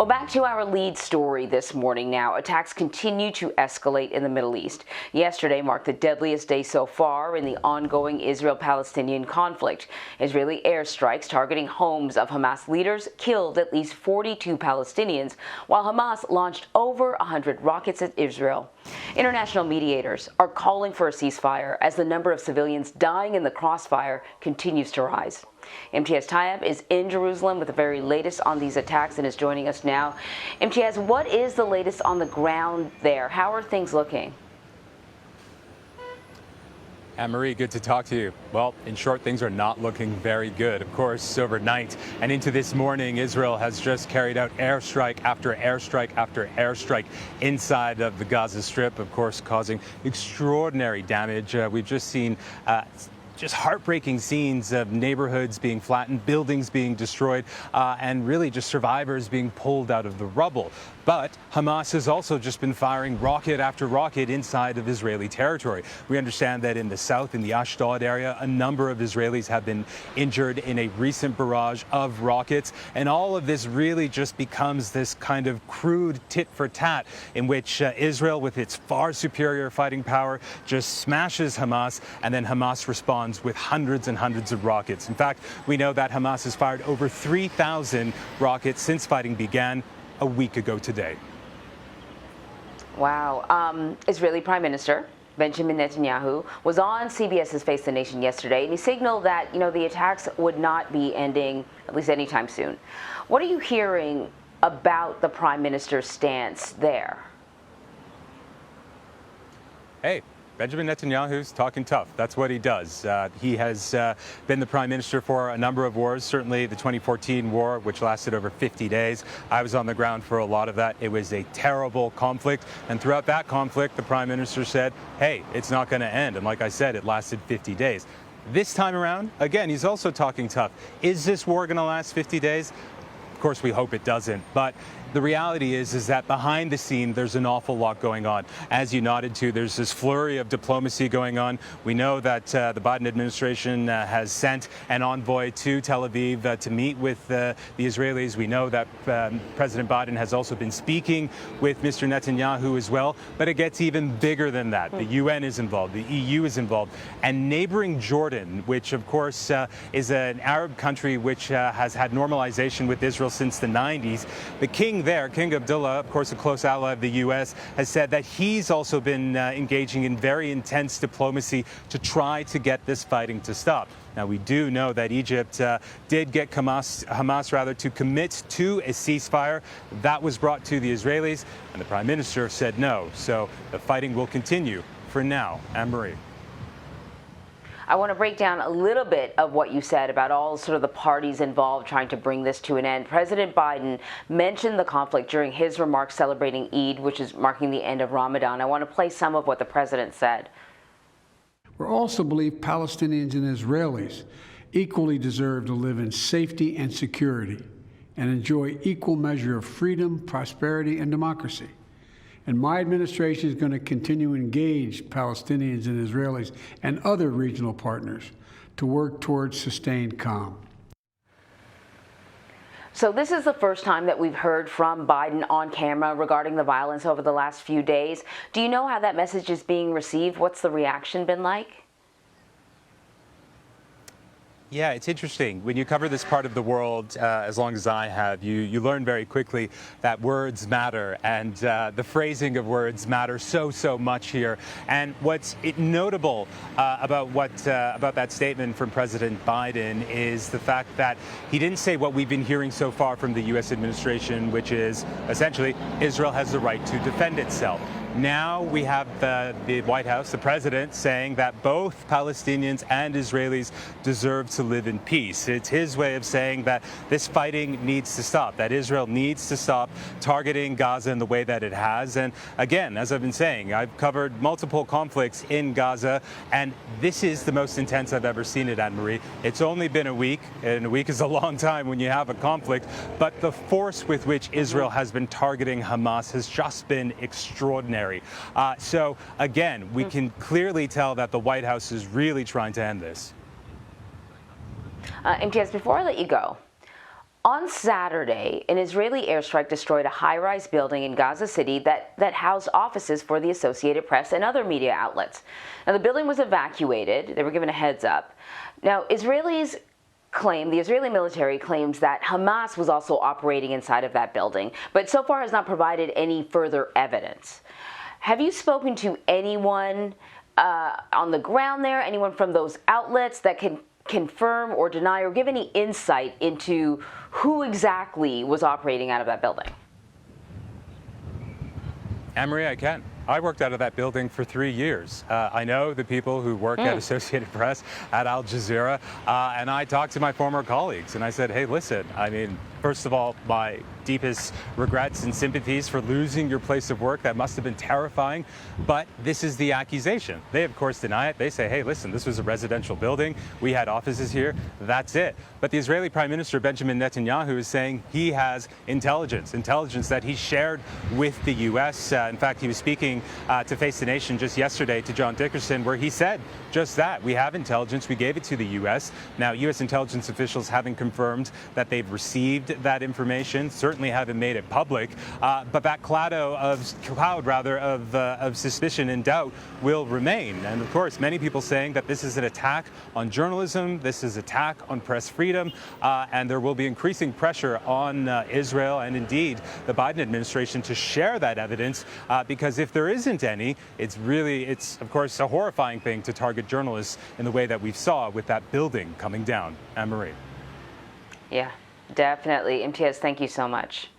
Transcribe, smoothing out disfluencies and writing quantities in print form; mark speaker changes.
Speaker 1: Well, back to our lead story this morning now. Attacks continue to escalate in the Middle East. Yesterday marked the deadliest day so far in the ongoing Israel-Palestinian conflict. Israeli airstrikes targeting homes of Hamas leaders killed at least 42 Palestinians, while Hamas launched over 100 rockets at Israel. International mediators are calling for a ceasefire as the number of civilians dying in the crossfire continues to rise. Imtiaz Tyab is in Jerusalem with the very latest on these attacks and is joining us now. Imtiaz, what is the latest on the ground there? How are things looking?
Speaker 2: Anne-Marie, good to talk to you. Well, in short, things are not looking very good. Of course, overnight and into this morning, Israel has just carried out airstrike after airstrike after airstrike inside of the Gaza Strip, of course, causing extraordinary damage. We've just seen just heartbreaking scenes of neighborhoods being flattened, buildings being destroyed, and really just survivors being pulled out of the rubble. But Hamas has also just been firing rocket after rocket inside of Israeli territory. We understand that in the south, in the Ashdod area, a number of Israelis have been injured in a recent barrage of rockets. And all of this really just becomes this kind of crude tit for tat in which Israel, with its far superior fighting power, just smashes Hamas, and then Hamas responds with hundreds and hundreds of rockets. In fact, we know that Hamas has fired over 3,000 rockets since fighting began a week ago today.
Speaker 1: Wow. Israeli Prime Minister Benjamin Netanyahu was on CBS's Face the Nation yesterday, and he signaled that, the attacks would not be ending, at least anytime soon. What are you hearing about the Prime Minister's stance there?
Speaker 2: Hey, Benjamin Netanyahu's talking tough. That's what he does. He has been the prime minister for a number of wars, certainly the 2014 war, which lasted over 50 days. I was on the ground for a lot of that. It was a terrible conflict. And throughout that conflict, the prime minister said, hey, it's not going to end. And like I said, it lasted 50 days. This time around, again, he's also talking tough. Is this war going to last 50 days? Of course, we hope it doesn't. But the reality is that behind the scene, there's an awful lot going on. As you nodded to, there's this flurry of diplomacy going on. We know that the Biden administration has sent an envoy to Tel Aviv to meet with the Israelis. We know that President Biden has also been speaking with Mr. Netanyahu as well. But it gets even bigger than that. The UN is involved. The EU is involved. And neighboring Jordan, which, of course, is an Arab country which has had normalization with Israel since the 90s, the king there, King Abdullah, of course a close ally of the U.S., has said that he's also been engaging in very intense diplomacy to try to get this fighting to stop. Now, we do know that Egypt did get Hamas to commit to a ceasefire. That was brought to the Israelis, and the Prime Minister said no. So the fighting will continue for now. Anne-Marie.
Speaker 1: I want to break down a little bit of what you said about all sort of the parties involved trying to bring this to an end. President Biden mentioned the conflict during his remarks celebrating Eid, which is marking the end of Ramadan. I want to play some of what the president said.
Speaker 3: We also believe Palestinians and Israelis equally deserve to live in safety and security and enjoy equal measure of freedom, prosperity, and democracy. And my administration is going to continue to engage Palestinians and Israelis and other regional partners to work towards sustained calm.
Speaker 1: So this is the first time that we've heard from Biden on camera regarding the violence over the last few days. Do you know how that message is being received? What's the reaction been like?
Speaker 2: Yeah, it's interesting. When you cover this part of the world, as long as I have, you learn very quickly that words matter, and the phrasing of words matter so much here. And what's notable about that statement from President Biden is the fact that he didn't say what we've been hearing so far from the U.S. administration, which is essentially Israel has the right to defend itself. Now we have the White House, the president, saying that both Palestinians and Israelis deserve to live in peace. It's his way of saying that this fighting needs to stop, that Israel needs to stop targeting Gaza in the way that it has. And again, as I've been saying, I've covered multiple conflicts in Gaza, and this is the most intense I've ever seen it, Anne-Marie. It's only been a week, and a week is a long time when you have a conflict, but the force with which Israel has been targeting Hamas has just been extraordinary. So again, we can clearly tell that the White House is really trying to end this.
Speaker 1: Imtiaz, before I let you go, On Saturday, an Israeli airstrike destroyed a high-rise building in Gaza City that housed offices for the Associated Press and other media outlets. Now, the building was evacuated. They were given a heads up. Now, the Israeli military claims that Hamas was also operating inside of that building, but so far has not provided any further evidence. Have you spoken to anyone on the ground there, anyone from those outlets that can confirm or deny or give any insight into who exactly was operating out of that building?
Speaker 2: Anne-Marie, I can. I worked out of that building for 3 years. I know the people who work at Associated Press, at Al Jazeera, and I talked to my former colleagues, and I said, hey, listen, I mean, first of all, my deepest regrets and sympathies for losing your place of work. That must have been terrifying. But this is the accusation. They, of course, deny it. They say, hey, listen, this was a residential building. We had offices here. That's it. But the Israeli Prime Minister, Benjamin Netanyahu, is saying he has intelligence that he shared with the U.S. In fact, he was speaking to Face the Nation just yesterday to John Dickerson, where he said just that. We have intelligence. We gave it to the U.S. Now, U.S. intelligence officials haven't confirmed that they've received that information, certainly haven't made it public, but that cloud of suspicion and doubt will remain. And of course, many people saying that this is an attack on journalism, this is an attack on press freedom, and there will be increasing pressure on Israel and indeed the Biden administration to share that evidence, because if there isn't any, it's of course a horrifying thing to target journalists in the way that we saw with that building coming down. Anne-Marie.
Speaker 1: Yeah. Definitely. Imtiaz, thank you so much.